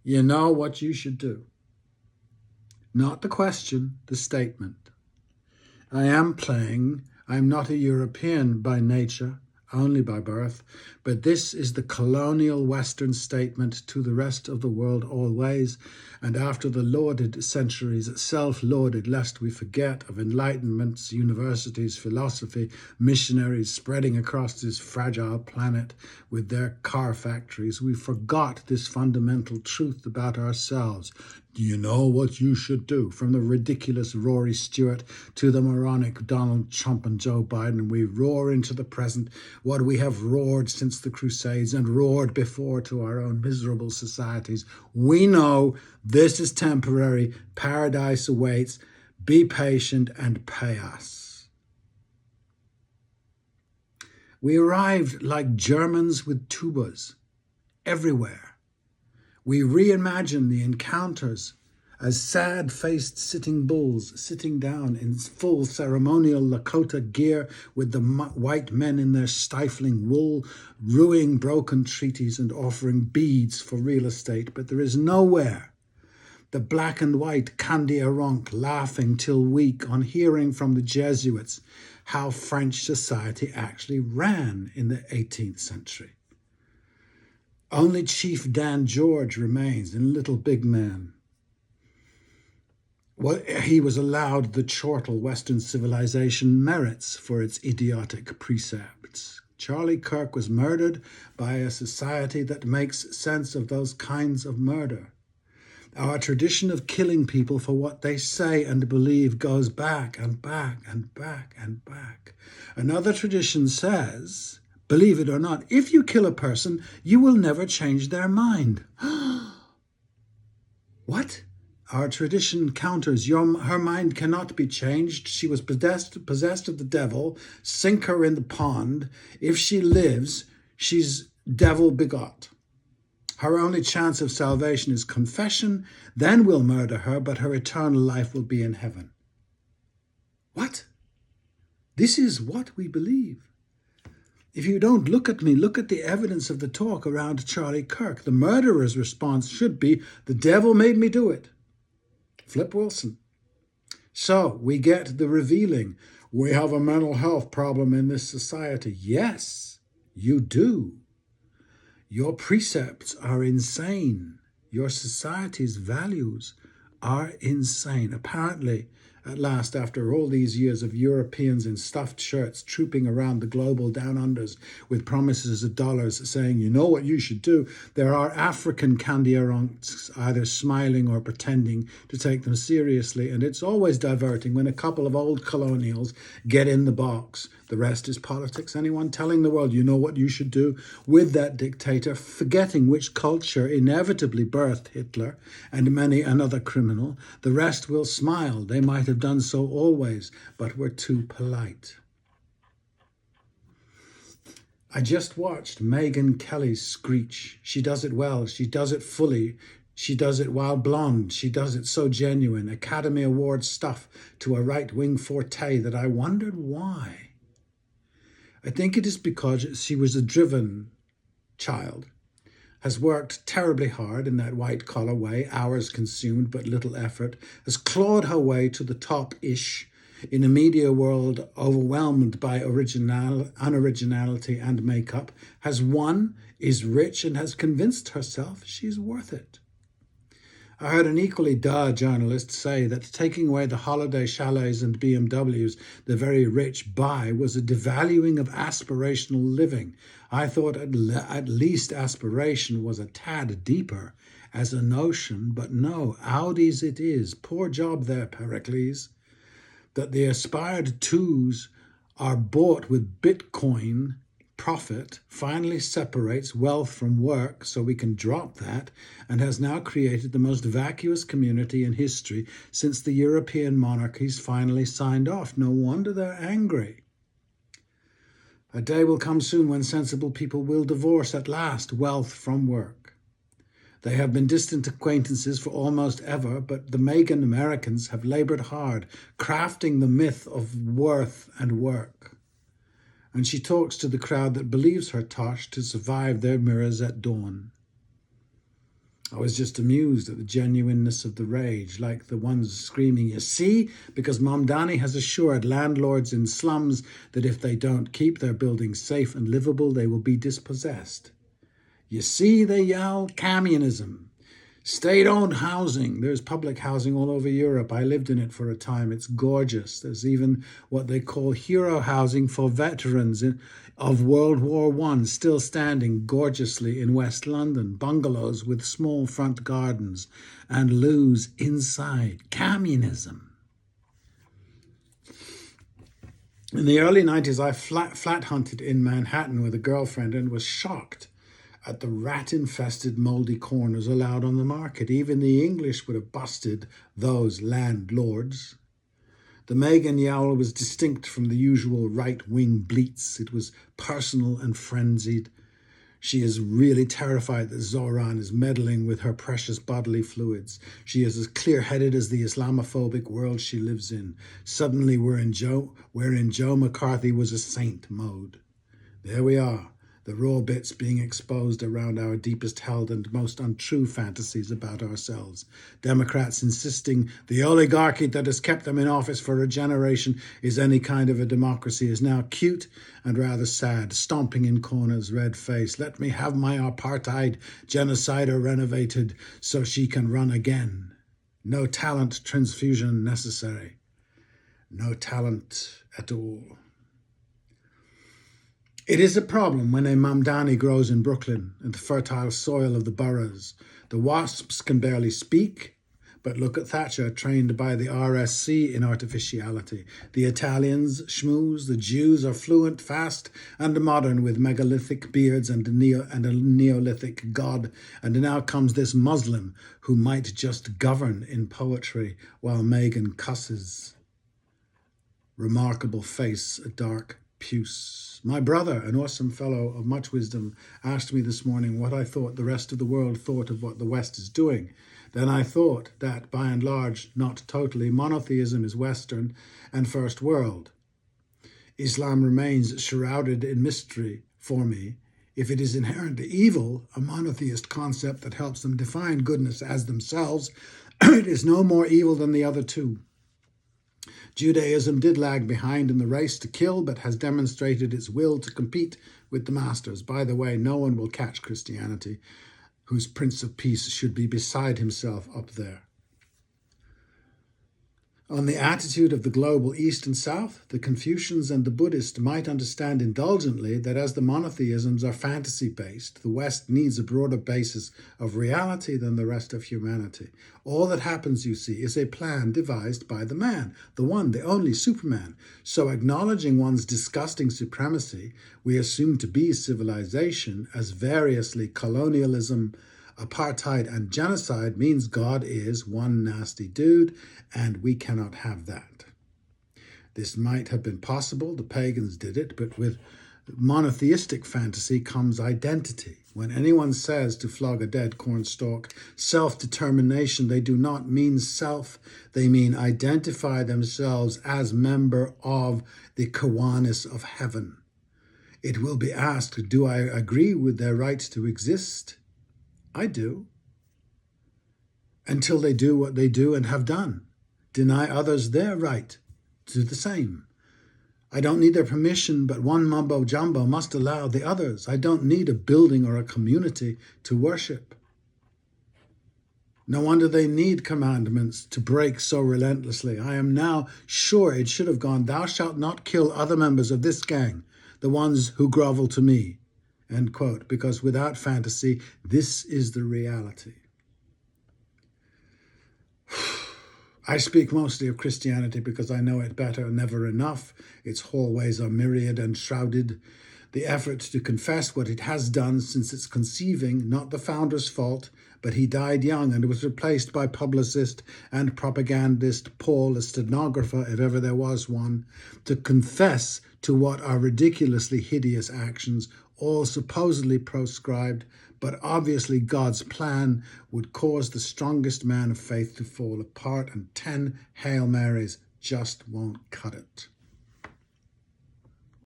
You know what you should do. Not the question, the statement. I am playing. I'm not a European by nature, only by birth, but this is the colonial Western statement to the rest of the world always, and after the lauded centuries, self-lauded lest we forget of enlightenments, universities, philosophy, missionaries spreading across this fragile planet with their car factories, we forgot this fundamental truth about ourselves. Do you know what you should do? From the ridiculous Rory Stewart to the moronic Donald Trump and Joe Biden, we roar into the present what we have roared since the Crusades and roared before to our own miserable societies. We know this is temporary. Paradise awaits. Be patient and pay us. We arrived like Germans with tubas everywhere. We reimagine the encounters as sad-faced sitting bulls sitting down in full ceremonial Lakota gear with the white men in their stifling wool, ruining broken treaties and offering beads for real estate. But there is nowhere the black and white Candy Aronk laughing till weak on hearing from the Jesuits how French society actually ran in the 18th century. Only Chief Dan George remains in Little Big Man. Well, he was allowed the chortle Western civilization merits for its idiotic precepts. Charlie Kirk was murdered by a society that makes sense of those kinds of murder. Our tradition of killing people for what they say and believe goes back and back and back and back. Another tradition says, believe it or not, if you kill a person, you will never change their mind. What? Our tradition counters, her mind cannot be changed. She was possessed of the devil. Sink her in the pond. If she lives, she's devil begot. Her only chance of salvation is confession. Then we'll murder her, but her eternal life will be in heaven. What? This is what we believe. If you don't look at me, look at the evidence of the talk around Charlie Kirk. The murderer's response should be, the devil made me do it. Flip Wilson. So we get the revealing, we have a mental health problem in this society. Yes, you do. Your precepts are insane. Your society's values are insane. Apparently, at last, after all these years of Europeans in stuffed shirts trooping around the global down-unders with promises of dollars saying, you know what you should do, there are African Candy Aronks either smiling or pretending to take them seriously, and it's always diverting when a couple of old colonials get in the box. The rest is politics. Anyone telling the world, you know what you should do, with that dictator, forgetting which culture inevitably birthed Hitler and many another criminal, the rest will smile. They might have done so always, but were too polite. I just watched Megyn Kelly's Screech. She does it well. She does it fully. She does it while blonde. She does it so genuine. Academy Award stuff to a right-wing forte that I wondered why. I think it is because she was a driven child, has worked terribly hard in that white-collar way, hours consumed but little effort, has clawed her way to the top-ish in a media world overwhelmed by unoriginality and makeup, has won, is rich, and has convinced herself she's worth it. I heard an equally dull journalist say that taking away the holiday chalets and BMWs the very rich buy was a devaluing of aspirational living. I thought at least aspiration was a tad deeper as a notion, but no, Audis it is. Poor job there, Pericles. That the aspired twos are bought with Bitcoin profit finally separates wealth from work so we can drop that, and has now created the most vacuous community in history since the European monarchies finally signed off. No wonder they're angry. A day will come soon when sensible people will divorce at last wealth from work. They have been distant acquaintances for almost ever, but the Megyn Americans have labored hard, crafting the myth of worth and work. And she talks to the crowd that believes her tosh to survive their mirrors at dawn. I was just amused at the genuineness of the rage, like the ones screaming, "You see?" Because Mamdani has assured landlords in slums that if they don't keep their buildings safe and livable, they will be dispossessed. You see, they yell, communism. State-owned housing. There's public housing all over Europe. I lived in it for a time. It's gorgeous. There's even what they call hero housing for veterans of World War I, still standing gorgeously in West London. Bungalows with small front gardens and loos inside. Communism. In the early 90s, I flat hunted in Manhattan with a girlfriend and was shocked at the rat-infested mouldy corners allowed on the market. Even the English would have busted those landlords. The Megan yowl was distinct from the usual right-wing bleats. It was personal and frenzied. She is really terrified that Zohran is meddling with her precious bodily fluids. She is as clear-headed as the Islamophobic world she lives in. Suddenly we're in Joe McCarthy was a saint mode. There we are. The raw bits being exposed around our deepest held and most untrue fantasies about ourselves. Democrats insisting the oligarchy that has kept them in office for a generation is any kind of a democracy is now cute and rather sad, stomping in corners, red-faced. Let me have my apartheid genocider renovated so she can run again. No talent transfusion necessary. No talent at all. It is a problem when a Mamdani grows in Brooklyn and the fertile soil of the boroughs. The wasps can barely speak, but look at Thatcher, trained by the RSC in artificiality. The Italians schmooze, the Jews are fluent, fast, and modern with megalithic beards and a Neolithic god. And now comes this Muslim who might just govern in poetry while Megan cusses. Remarkable face, a dark puce. My brother, an awesome fellow of much wisdom, asked me this morning what I thought the rest of the world thought of what the West is doing. Then I thought that, by and large, not totally, monotheism is Western and First World. Islam remains shrouded in mystery for me. If it is inherently evil, a monotheist concept that helps them define goodness as themselves, it is no more evil than the other two. Judaism did lag behind in the race to kill, but has demonstrated its will to compete with the masters. By the way, no one will catch Christianity, whose Prince of Peace should be beside himself up there. On the attitude of the global East and South, the Confucians and the Buddhists might understand indulgently that as the monotheisms are fantasy-based, the West needs a broader basis of reality than the rest of humanity. All that happens, you see, is a plan devised by the man, the one, the only Superman. So acknowledging one's disgusting supremacy, we assume to be civilization as variously colonialism, apartheid, and genocide means God is one nasty dude, and we cannot have that. This might have been possible, the pagans did it, but with monotheistic fantasy comes identity. When anyone says to flog a dead cornstalk, self-determination, they do not mean self, they mean identify themselves as member of the Kiwanis of heaven. It will be asked, do I agree with their right to exist? I do. Until they do what they do and have done. Deny others their right to do the same. I don't need their permission, but one mumbo jumbo must allow the others. I don't need a building or a community to worship. No wonder they need commandments to break so relentlessly. I am now sure it should have gone, thou shalt not kill other members of this gang, the ones who grovel to me. End quote. Because without fantasy, this is the reality. I speak mostly of Christianity because I know it better, never enough. Its hallways are myriad and shrouded. The effort to confess what it has done since its conceiving, not the founder's fault, but he died young and was replaced by publicist and propagandist Paul, a stenographer, if ever there was one, to confess to what are ridiculously hideous actions, all supposedly proscribed, but obviously God's plan would cause the strongest man of faith to fall apart, and 10 Hail Marys just won't cut it.